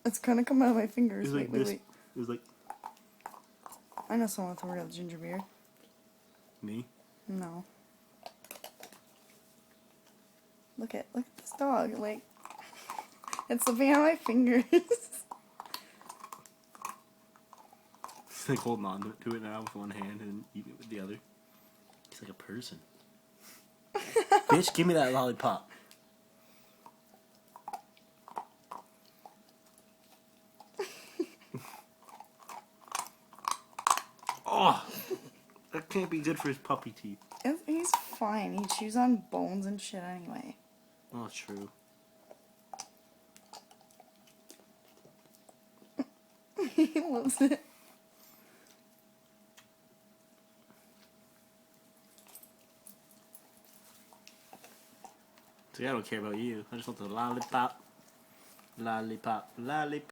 It's kind of coming out of my fingers. It was like wait, this. wait. It was like I know someone with a real ginger beard. me. No. Look at this dog. Like, it's slipping out of my fingers. He's like holding on to it now with one hand and eating it with the other. He's like a person. Bitch, give me that lollipop. Oh, that can't be good for his puppy teeth. He's fine. He chews on bones and shit anyway. Oh, true. He loves it. See, I don't care about you. I just want the lollipop. Lollipop. Lollipop.